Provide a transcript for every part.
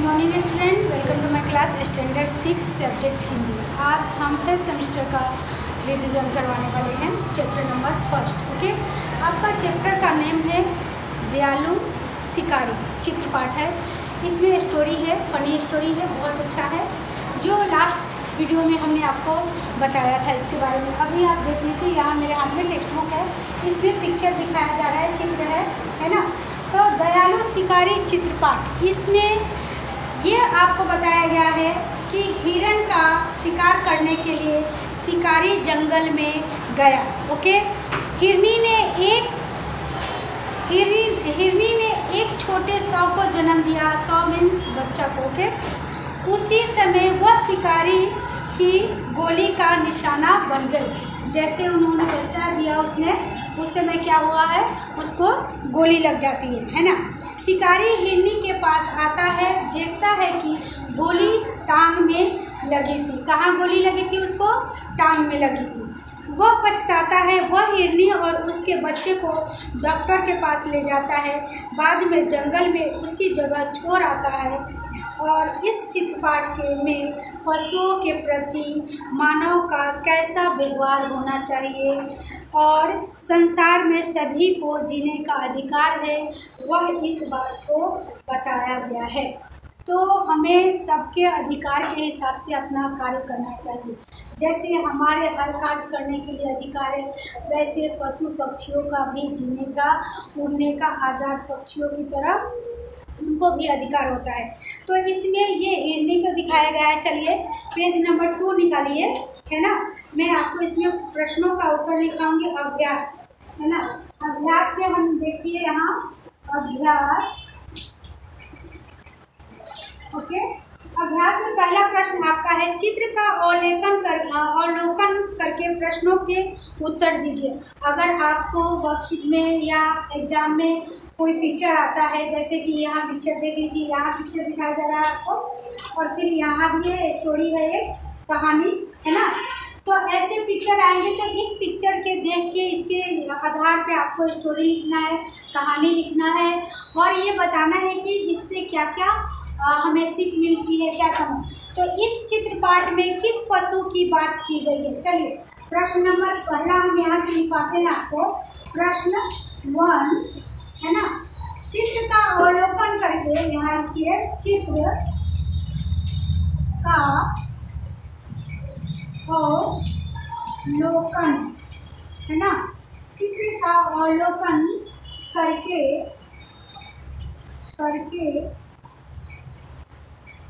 Morning student, welcome to my class standard 6 subject Hindi. आज हम health semester का revision करवाने वाले हैं, चैप्टर नंबर 1। ओके, आपका चैप्टर का नेम है दयालु शिकारी, चित्रपाठ है। इसमें स्टोरी है, फनी स्टोरी है, बहुत अच्छा है। जो लास्ट वीडियो में हमने आपको बताया था इसके बारे में, अभी आप देख लीजिए। यहाँ मेरे हाथ में टेक्स्ट बुक है, इसमें पिक्चर दिखाया जा रहा है, चित्र है ना। तो दयालु शिकारी चित्रपाठ, इसमें ये आपको बताया गया है कि हिरण का शिकार करने के लिए शिकारी जंगल में गया। ओके, हिरनी ने एक छोटे सौ को जन्म दिया। 100 मीन्स बच्चा को। ओके, उसी समय वह शिकारी की गोली का निशाना बन गई। जैसे उन्होंने बच्चा दिया उसने, उस समय क्या हुआ है, उसको गोली लग जाती है ना। शिकारी हिरनी के पास आता है, देखता है कि गोली टांग में लगी थी। कहाँ गोली लगी थी? उसको टांग में लगी थी। वह पछताता है। वह हिरनी और उसके बच्चे को डॉक्टर के पास ले जाता है। बाद में जंगल में उसी जगह छोड़ आता है। और इस चित्रपाठ में पशुओं के प्रति मानव का कैसा व्यवहार होना चाहिए और संसार में सभी को जीने का अधिकार है, वह इस बात को बताया गया है। तो हमें सबके अधिकार के हिसाब से अपना कार्य करना चाहिए। जैसे हमारे हर कार्य करने के लिए अधिकार है, वैसे पशु पक्षियों का भी जीने का, उड़ने का, आज़ाद पक्षियों की तरह उनको भी अधिकार होता है। तो इसमें ये हिरनी को दिखाया गया है। चलिए पेज नंबर 2 निकालिए, है ना। मैं आपको इसमें प्रश्नों का उत्तर लिखाऊंगी। अभ्यास, है ना। अभ्यास में हम देखिए यहाँ अभ्यास। ओके, अभ्यास में पहला प्रश्न आपका है, चित्र का अवलोकन करके प्रश्नों के उत्तर दीजिए। अगर आपको वर्कशीट में या एग्जाम में कोई पिक्चर आता है, जैसे कि यहाँ पिक्चर देख लीजिए, यहाँ पिक्चर दिखाया जा रहा है आपको, और फिर यहाँ भी ये स्टोरी है, एक कहानी, है ना। तो ऐसे पिक्चर आएंगे तो इस पिक्चर के देख के इसके आधार पे आपको स्टोरी लिखना है, कहानी लिखना है, और ये बताना है कि इससे क्या क्या हमें सीख मिलती है, क्या समझ। तो इस चित्रपाठ में किस पशु की बात की गई है? चलिए प्रश्न नंबर पहला हम यहाँ से लिखवाते हैं आपको। प्रश्न 1, है ना। चित्र का अवलोकन करके, यहाँ लिखिए चित्र का अवलोकन, है ना। चित्र का अवलोकन करके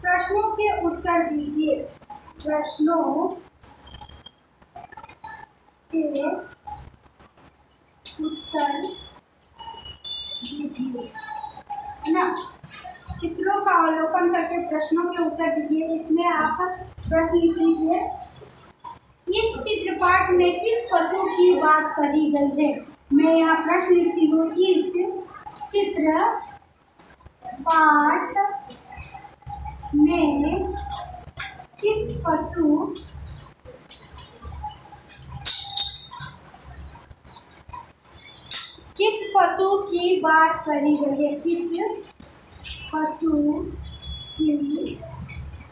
प्रश्नों के उत्तर दीजिए। प्रश्नों के उत्तर दीजिए, है ना। चित्रों का अवलोकन करके प्रश्नों के उत्तर दीजिए। इसमें आप प्रश्न लिख लीजिए, इस चित्रपाठ में किस पशु की बात कही गई है? मैं यहाँ प्रश्न लिखती हूँ, इस चित्रपाठ में किस पशु की बात कही गई है? किस पशु की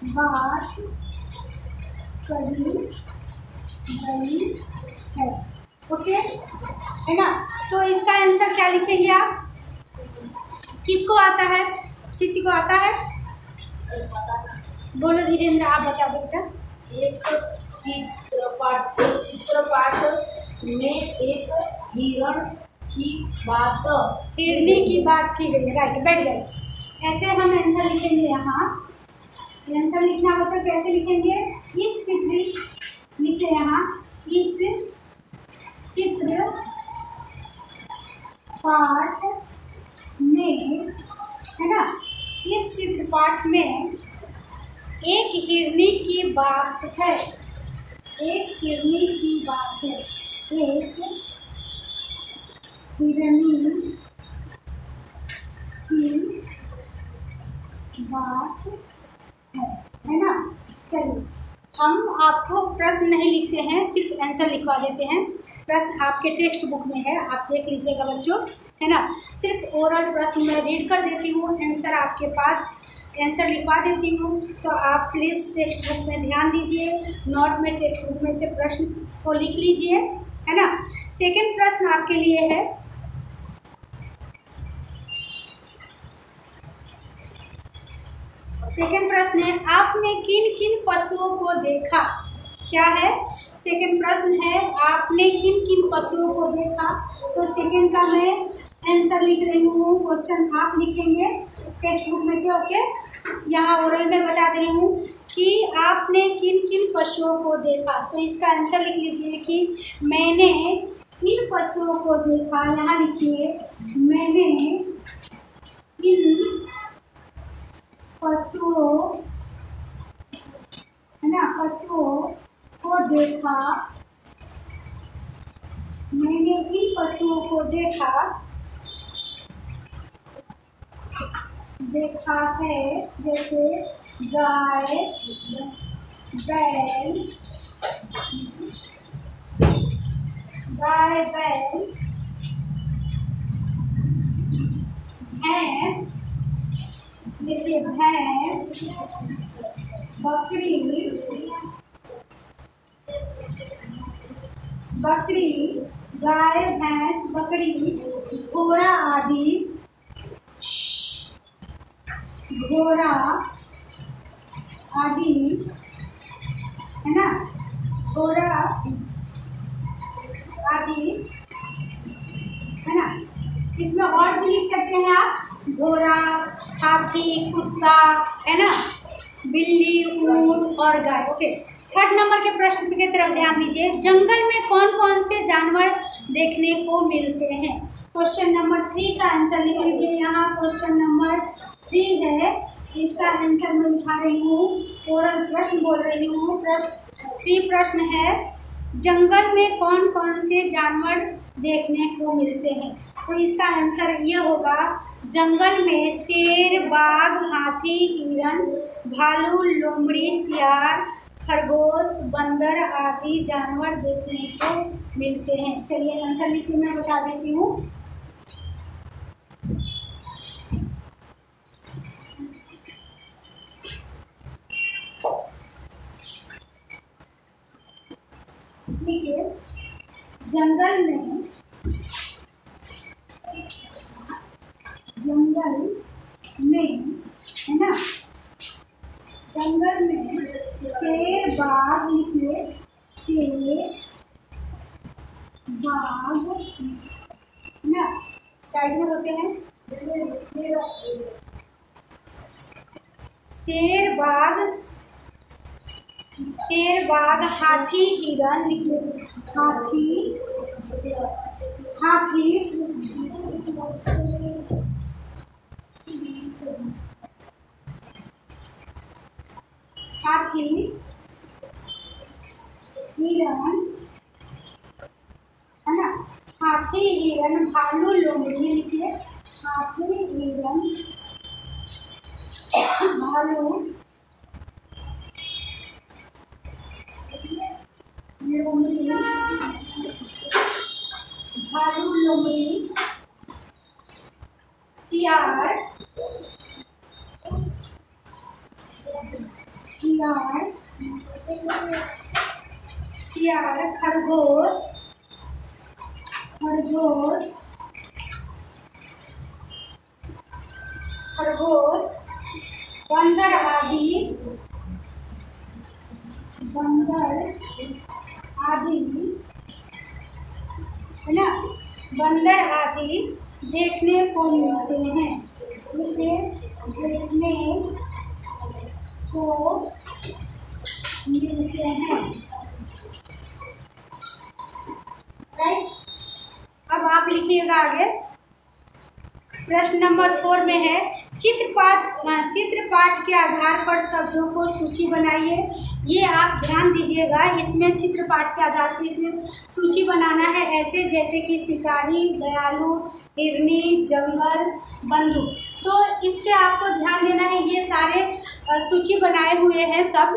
बात कही गई है? ओके, है ना। तो इसका आंसर क्या लिखेंगे आप? किसको आता है? किसी को आता है? बोलो धीरेन्द्र, आप बता दो बेटा। एक चित्रपाठ में एक हिरनी की बात की गई है। राइट, बैठ गए। ऐसे हम आंसर लिखेंगे। यहाँ आंसर लिखना हो तो कैसे लिखेंगे? इस चित्र लिखे, यहाँ इस चित्र पाठ में, है ना। इस चित्रपाठ में एक हिरनी की बात है। एक हिरनी की बात है। एक हिरनी की बात है ना। चलिए, हम आपको प्रश्न नहीं लिखते हैं, सिर्फ आंसर लिखवा देते हैं। प्रश्न आपके टेक्स्ट बुक में है, आप देख लीजिएगा बच्चों, है ना। सिर्फ ओरल प्रश्न मैं रीड कर देती हूँ, आंसर आपके पास आंसर लिखवा देती हूँ, तो आप प्लीज़ टेक्स्ट बुक में ध्यान दीजिए, नोट में टेक्स्ट बुक में से प्रश्न को लिख लीजिए, है ना। सेकंड प्रश्न आपके लिए है, सेकंड प्रश्न है, आपने किन किन पशुओं को देखा। क्या है, सेकंड प्रश्न है, आपने किन किन पशुओं को देखा। तो सेकंड का मैं आंसर लिख रही हूँ, क्वेश्चन आप लिखेंगे टेक्स्ट बुक में से, ओके। यहाँ ओरल में बता दे रही हूँ कि आपने किन किन पशुओं को देखा, तो इसका आंसर लिख लीजिए कि मैंने इन पशुओं को देखा। यहाँ लिखिए, मैंने इन पशुओं, है ना, पशुओं को देखा, मैंने इन पशुओं को देखा है, जैसे गाय, बैल, भैंस, जैसे भैंस, बकरी, गाय, भैंस, बकरी, घोड़ा आदि, है ना, घोड़ा आदि, है ना। इसमें और भी लिख सकते हैं आप, घोड़ा, हाथी, कुत्ता, है ना, बिल्ली, ऊंट और गाय, ओके। थर्ड नंबर के प्रश्न की तरफ ध्यान दीजिए, जंगल में कौन कौन से जानवर देखने को मिलते हैं। क्वेश्चन नंबर 3 का आंसर लिख लीजिए। यहाँ क्वेश्चन नंबर 3 है, इसका आंसर मैं लिखा रही हूँ, ओरल प्रश्न बोल रही हूँ। प्रश्न 3 प्रश्न है, जंगल में कौन कौन से जानवर देखने को मिलते हैं। तो इसका आंसर ये होगा, जंगल में शेर, बाघ, हाथी, हिरण, भालू, लोमड़ी, सियार, खरगोश, बंदर आदि जानवर देखने को मिलते हैं। चलिए आंसर लिखिए, मैं बता देती हूँ। देखिए, जंगल में है ना, जंगल में शेर, बाघ, लिखिए शेर, बाघ, ना साइड में होते हैं, शेर, बाघ, हाथी, हिरण, लिखिए हाथी, हिरण, है ना, हाथी, हिरण, भालू, लोमड़ी, लिखिए हाथी, हिरण, भालू, लोमड़ी, सियार, खरगोश, बंदर आदि, है ना, बंदर आदि देखने को मिलते हैं। इसे देखने को मिलते हैं, राइट। अब आप लिखिएगा आगे। प्रश्न नंबर 4 में है, चित्रपाठ के आधार पर शब्दों को सूची बनाइए। ये आप ध्यान दीजिएगा, इसमें चित्रपाठ के आधार पर इसमें सूची बनाना है, ऐसे जैसे कि शिकारी, दयालु, हिरनी, जंगल, बंदूक। तो इस पे आपको ध्यान देना है, ये सारे सूची बनाए हुए हैं शब्द।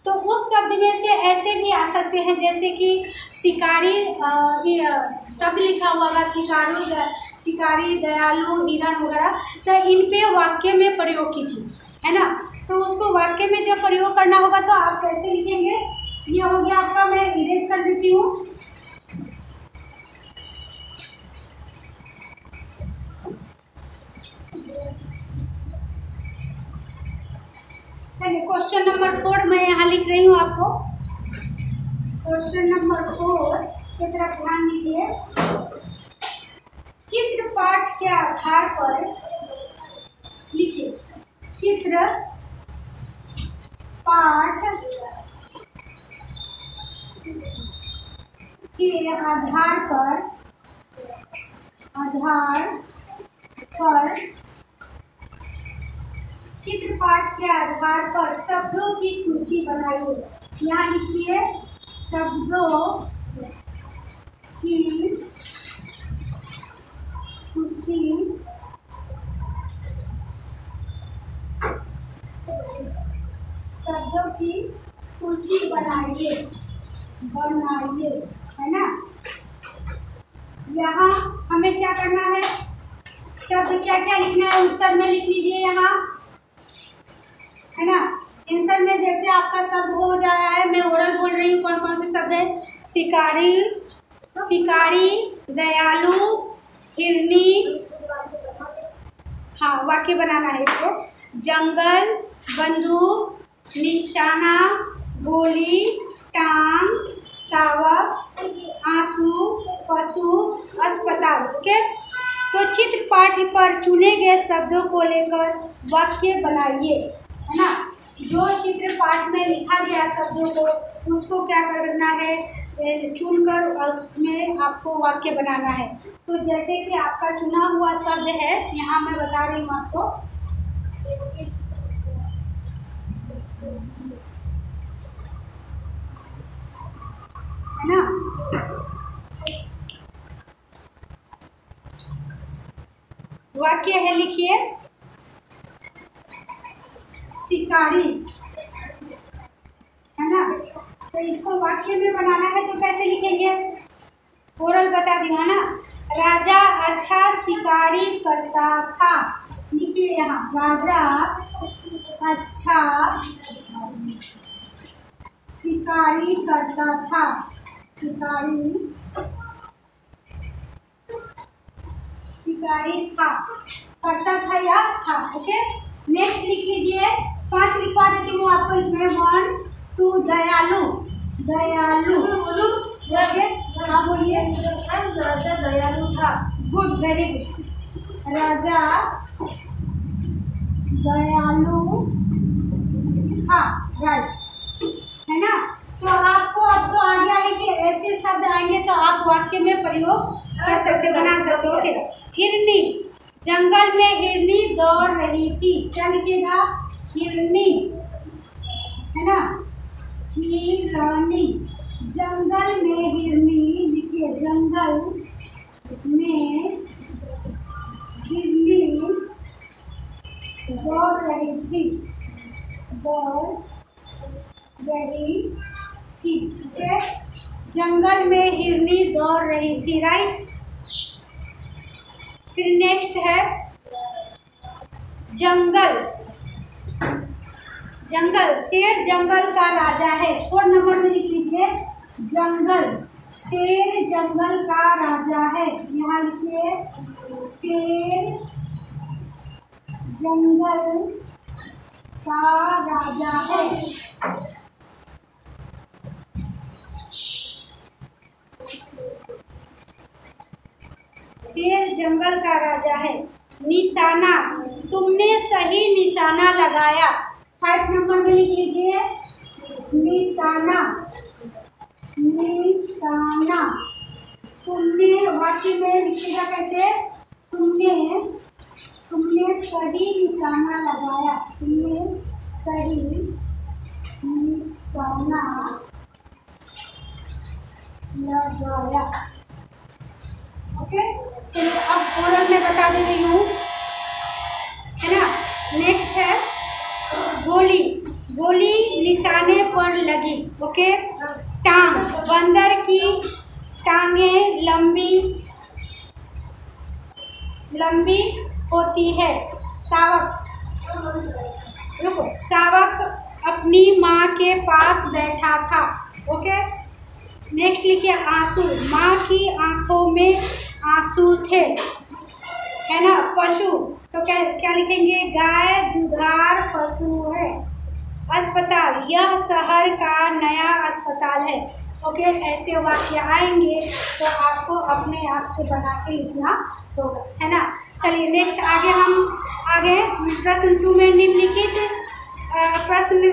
तो उस शब्द में से ऐसे भी आ सकते हैं जैसे कि शिकारी, शब्द लिखा हुआ है शिकारी, दयालु, हिरण वगैरह। तो इन पे वाक्य में प्रयोग कीजिए। है ना। तो उसको वाक्य में जब प्रयोग करना होगा तो आप कैसे लिखेंगे, ये हो गया आपका, मैं इरेज कर देती हूँ। चलिए क्वेश्चन नंबर 4 मैं यहाँ लिख रही हूँ आपको। क्वेश्चन नंबर 4 की तरफ ध्यान दीजिए। चित्र पाठ के आधार पर लिखिए। चित्र पाठ के आधार पर चित्रपाठ के आधार पर शब्दों की सूची बनाइए। यहाँ लिखिए शब्दों की सूची बनाइए, है ना। यहाँ हमें क्या करना है, शब्द क्या क्या लिखना है उत्तर में लिख लीजिए यहाँ, है ना। आंसर में जैसे आपका शब्द हो जा रहा है, मैं ओरल बोल रही हूँ कौन कौन से शब्द है। शिकारी, दयालु, हिरनी, हाँ वाक्य बनाना है इसको। जंगल, बंदूक, निशाना, गोली, टांग, शावक, आंसू, पशु, अस्पताल। ओके, तो चित्र पाठ पर चुने गए शब्दों को लेकर वाक्य बनाइए, है ना। जो चित्र पाठ में लिखा गया शब्दों को उसको क्या करना है, चुनकर उसमें आपको वाक्य बनाना है। तो जैसे कि आपका चुना हुआ शब्द है, यहाँ मैं बता रही हूँ आपको, है ना। वाक्य है, लिखिए शिकारी, है ना। तो इसको वाक्य में बनाना है तो कैसे लिखेंगे, ओरल बता दिया ना। राजा अच्छा शिकारी करता था, लिखिए यहाँ राजा अच्छा शिकारी करता था, शिकारी था, करता था या था। ओके, नेक्स्ट लिख लीजिए, 5 लिखवा देती हूँ आपको इसमें। 1 2 दयालु, ओके हाँ बोलिए। राजा दयालु था। Good, very good. राजा दयालु था, राइट, है ना। तो आपको अब तो आ गया है कि ऐसे शब्द आएंगे तो आप वाक्य में प्रयोग कर सकते, बना सकते हो। ओके, हिरनी, जंगल में हिरनी दौड़ रही थी, क्या लिखेगा, हिरनी, है ना। हिरनी, जंगल में हिरनी, लिखिए जंगल में हिरनी दौड़ रही थी, ठीक है। जंगल में हिरनी दौड़ रही थी, राइट। फिर नेक्स्ट है जंगल, शेर जंगल का राजा है। 4 नंबर में लिख लीजिए जंगल, शेर जंगल का राजा है, यहाँ लिखिए शेर जंगल का राजा है। शेर जंगल का राजा है। निशाना, तुमने सही निशाना लगाया, 5 नंबर में लिख लीजिए निशाना, तुमने वाक्य में लिखिएगा कैसे, तुमने सही निशाना लगाया, तुमने सही निशाना लगाया। ओके, चलिए अब ओरल में बता दे रही हूँ, है ना। नेक्स्ट है गोली निशाने पर लगी। ओके, टांग, बंदर की टांगें लंबी होती है। शावक, रुको, शावक अपनी माँ के पास बैठा था। ओके, नेक्स्ट लिखिए आंसू, माँ की आंखों में आंसू थे, है ना। पशु, तो क्या लिखेंगे, गाय दुधार पशु है। अस्पताल, यह शहर का नया अस्पताल है। ओके, ऐसे वाक्य आएंगे तो आपको अपने आप से बना के लिखना होगा, है ना। चलिए नेक्स्ट आगे प्रश्न 2 में निम्नलिखित प्रश्न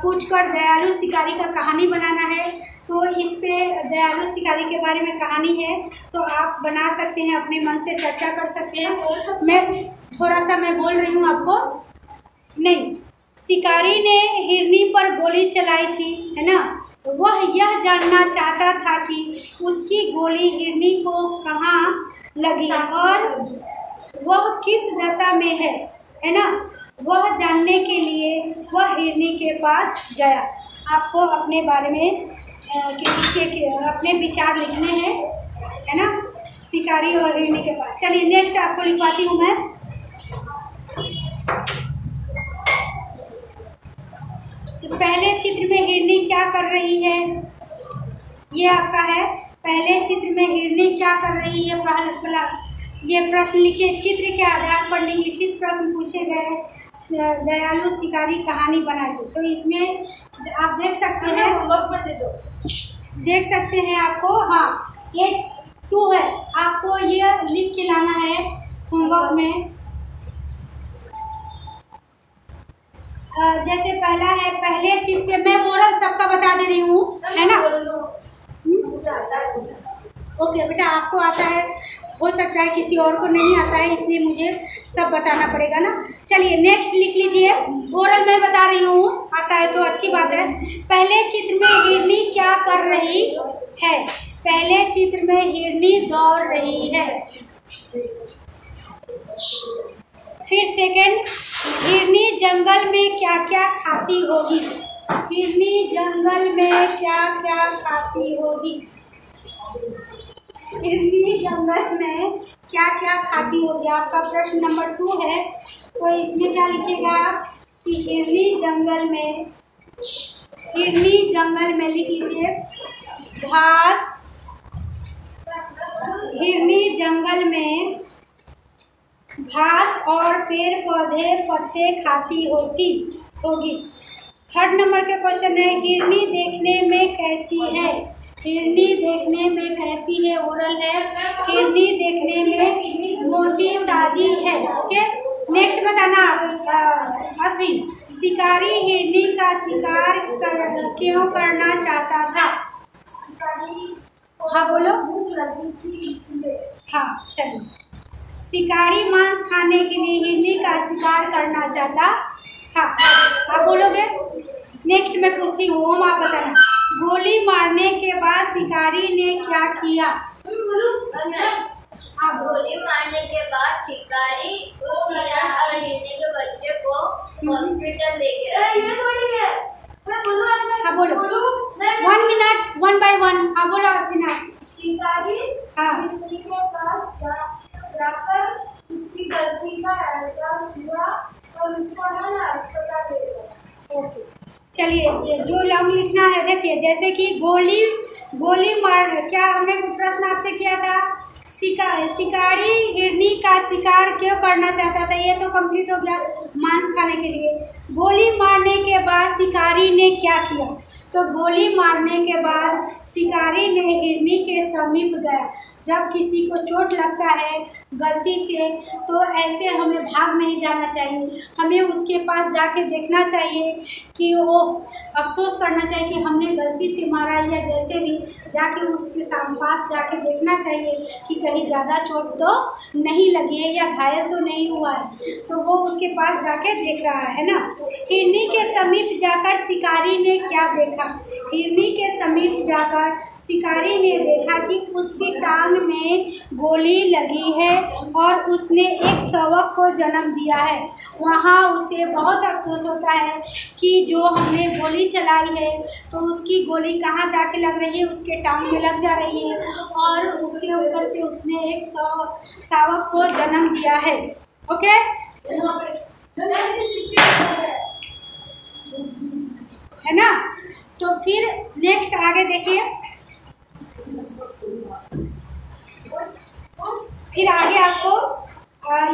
पूछकर दयालु शिकारी का कहानी बनाना है। तो इस पे दयालु शिकारी के बारे में कहानी है, तो आप बना सकते हैं, अपने मन से चर्चा कर सकते हैं। मैं थोड़ा सा बोल रही हूँ आपको। नहीं, शिकारी ने हिरनी पर गोली चलाई थी, है ना। वह यह जानना चाहता था कि उसकी गोली हिरनी को कहाँ लगी और वह किस दशा में है ना। वह जानने के लिए वह हिरनी के पास गया। आपको अपने बारे में अपने विचार लिखने हैं, है ना, शिकारी और हिरनी के पास। चलिए नेक्स्ट आपको लिखवाती हूँ मैं। पहले चित्र में हिरनी क्या कर रही है, ये आपका है। पहले चित्र में हिरनी क्या कर रही है, ये प्रश्न लिखिए। चित्र के आधार पर निम्नलिखित प्रश्न पूछे गए, दयालु शिकारी कहानी बनाइए। तो इसमें आप देख सकते हैं आपको, हाँ 8-2 है, आपको ये लिख के लाना है होमवर्क में। जैसे पहला है, पहले चित्र में मैं मोरल सबका बता दे रही हूँ, है ना। ओके बेटा, आपको आता है, हो सकता है किसी और को नहीं आता है, इसलिए मुझे सब बताना पड़ेगा ना। चलिए नेक्स्ट लिख लीजिए, ओरल मैं बता रही हूँ, आता है तो अच्छी बात है। पहले चित्र में हिरनी क्या कर रही है, पहले चित्र में हिरनी दौड़ रही है। फिर सेकंड, हिरनी जंगल में क्या क्या खाती होगी, हिरनी जंगल में क्या क्या खाती होगी, हिरनी जंगल में क्या क्या खाती होगी। आपका प्रश्न नंबर 2 है, तो इसमें क्या लिखेगा आप कि हिरनी जंगल में लिख लीजिए घास, हिरनी जंगल में घास और पेड़ पौधे पत्ते खाती होगी। थर्ड नंबर के क्वेश्चन है, हिरनी देखने में कैसी है, हिरनी देखने में कैसी है, ओरल है। हिरनी देखने में मोटी ताजी है। ओके, नेक्स्ट बताना अश्विन, शिकारी हिरनी का शिकार क्यों करना चाहता था। हाँ बोलो, भूख लगी थी इसलिए। हाँ चलिए, शिकारी मांस खाने के लिए हिरनी का शिकार करना चाहता था। आप बोलोगे। नेक्स्ट मैं पूछती हूँ, आप बताना, गोली मारने के बाद शिकारी ने क्या किया। गोली मारने के बाद शिकारी उस हिरनी के बच्चे को हॉस्पिटल ले गया। हाँ बोलो, 1 मिनट 1 by 1। हाँ बोलो असीना। शिकारी हिरनी के पास जाकर उसकी गलती का एहसास हुआ और उसको अस्पताल ले गया। ओके, चलिए जो लॉन्ग लिखना है, देखिए जैसे कि गोली मार, क्या हमने प्रश्न आपसे किया था, शिकारी हिरनी का शिकार क्यों करना चाहता था, ये तो कंप्लीट हो गया, मांस खाने के लिए। गोली मारने के बाद शिकारी ने क्या किया, तो गोली मारने के बाद शिकारी ने हिरनी के समीप गया। जब किसी को चोट लगता है गलती से, तो ऐसे हमें भाग नहीं जाना चाहिए, हमें उसके पास जाके देखना चाहिए कि वो अफसोस करना चाहिए कि हमने गलती से मारा, या जैसे भी जाके उसके पास जाके देखना चाहिए कि कहीं ज़्यादा चोट तो नहीं लगी है या घायल तो नहीं हुआ है, तो वो उसके पास जाके देख रहा है ना। हिरनी के समीप जाकर शिकारी ने क्या देखा, हिरनी के समीप जाकर शिकारी ने देखा कि उसकी टांग में गोली लगी है और उसने एक शावक को जन्म दिया है। वहाँ उसे बहुत अफसोस होता है कि जो हमने गोली चलाई है तो उसकी गोली कहाँ जाके लग रही है, उसके टांग में लग जा रही है, और उसके ऊपर से उसने एक शावक को जन्म दिया है। ओके, है ना। तो फिर नेक्स्ट आगे देखिए, फिर आगे आपको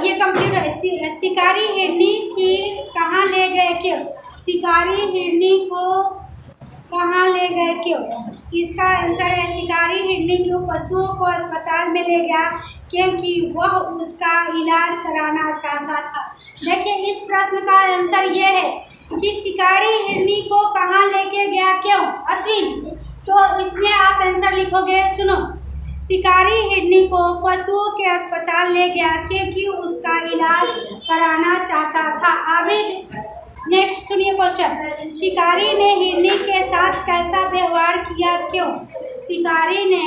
ये कंप्लीट है। शिकारी हिरनी की कहाँ ले गए क्यों? शिकारी हिरनी को कहाँ ले गए क्यों? इसका आंसर है शिकारी हिरनी को पशुओं को अस्पताल में ले गया क्योंकि वह उसका इलाज कराना चाहता था। देखिए इस प्रश्न का आंसर ये है कि शिकारी हिरनी को कहाँ लेके गया क्यों? अश्विन, तो इसमें आप आंसर लिखोगे, सुनो, शिकारी हिरनी को पशुओं के अस्पताल ले गया क्योंकि उसका इलाज कराना चाहता था। आबिद, नेक्स्ट सुनिए क्वेश्चन, शिकारी ने हिरनी के साथ कैसा व्यवहार किया क्यों? शिकारी ने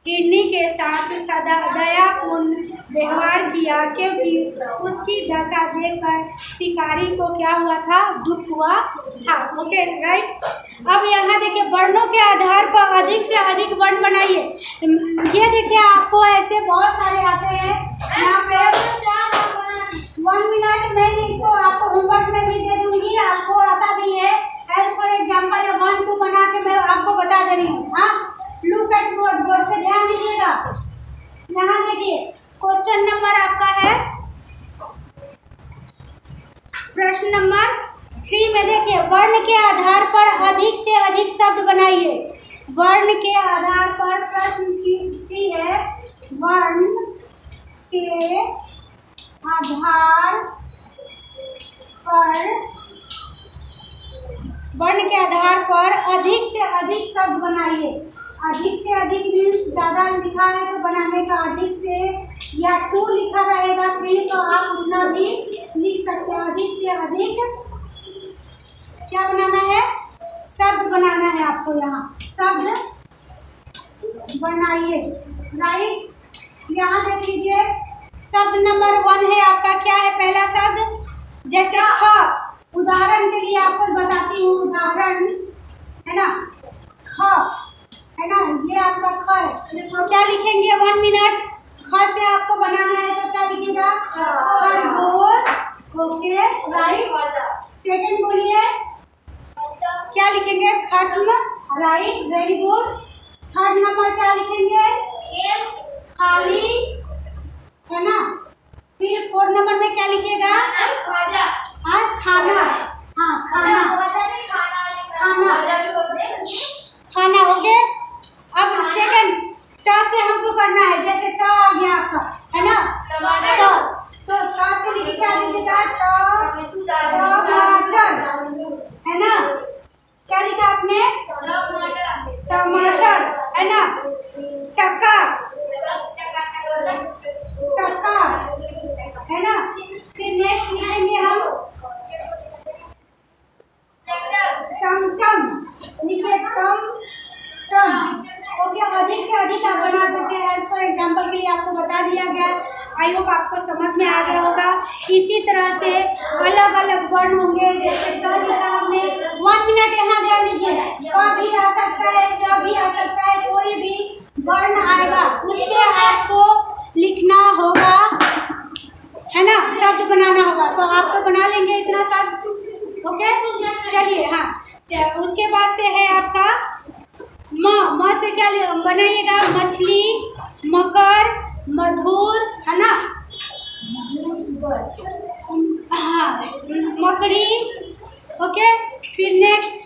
हिरनी के साथ सदा दयापूर्ण व्यवहार किया क्योंकि उसकी दशा देखकर शिकारी को क्या हुआ था? दुख हुआ था। Okay right. अब यहाँ देखिए वर्णों के आधार पर अधिक से अधिक वर्ण बनाइए। ये देखिए आपको ऐसे बहुत सारे आते हैं यहाँ पे। 1 मिनट में इसको आपको होमवर्क में भी दे दूंगी, आपको आता भी है। एज फॉर एग्जाम्पल 1 2 बना के मैं आपको बता दे रही हूँ। हाँ, लुक एट बोर्ड, बोर्ड पे ध्यान दीजिएगा। यहाँ देखिए क्वेश्चन नंबर आपका है, प्रश्न नंबर 3 में देखिए वर्ण के आधार पर अधिक से अधिक शब्द बनाइए। वर्ण के आधार पर प्रश्न की है, वर्ण के आधार पर अधिक से अधिक शब्द बनाइए। अधिक से अधिक मीन्स ज़्यादा लिखा है तो बनाने का अधिक से, या 2 लिखा रहेगा 3 तो आप उतना भी लिख सकते हैं। अधिक से अधिक क्या बनाना है? शब्द बनाना है आपको। यहाँ शब्द बनाइए, राइट। यहाँ देख लीजिए शब्द नंबर 1 है आपका, क्या है पहला शब्द? जैसे ख, उदाहरण के लिए आपको बताती हूँ, उदाहरण है ना, ख है ना, ये आपका ख है। तो क्या लिखेंगे? 1 मिनट। ख से आपको बनाना है तो क्या लिखेगा? खरगोश। Okay right. सेकंड बोलिए, क्या लिखेंगे? खत्म। Right, very good. Third number क्या लिखेंगे? खाली, है ना। फिर 4 नंबर में क्या लिखिएगा? आज खाना। हाँ खाना, खाना। ओके। अब सेकंड ट से हमको करना है, जैसे ट आ गया आपका, है ना, तो ट से लिख क्या लिखेगा? टमाटर, है ना। क्या लिखा आपने? टमाटर, है ना। टका, टका, है ना। फिर नेक्स्ट लिखेंगे हम टमटम, लिखिए टमटम। ओके, अधिक से अधिक आप बना सकते हैं। एज फॉर एग्जाम्पल के लिए आपको बता दिया गया। आई होप आपको समझ में आ गया होगा। इसी तरह से अलग अलग वर्ण होंगे, जैसे क लिखा हमने। 1 मिनट यहाँ ध्यान दीजिए। क भी आ सकता है, च भी आ सकता है, कोई भी वर्ण आएगा उस पर आपको लिखना होगा, है ना, शब्द बनाना होगा। तो आप तो बना लेंगे इतना शब्द। ओके चलिए। हाँ, उसके बाद से है आपका म से क्या बनाइएगा? मछली, मकर, मधुर, है ना। हाँ, मकड़ी। ओके, फिर नेक्स्ट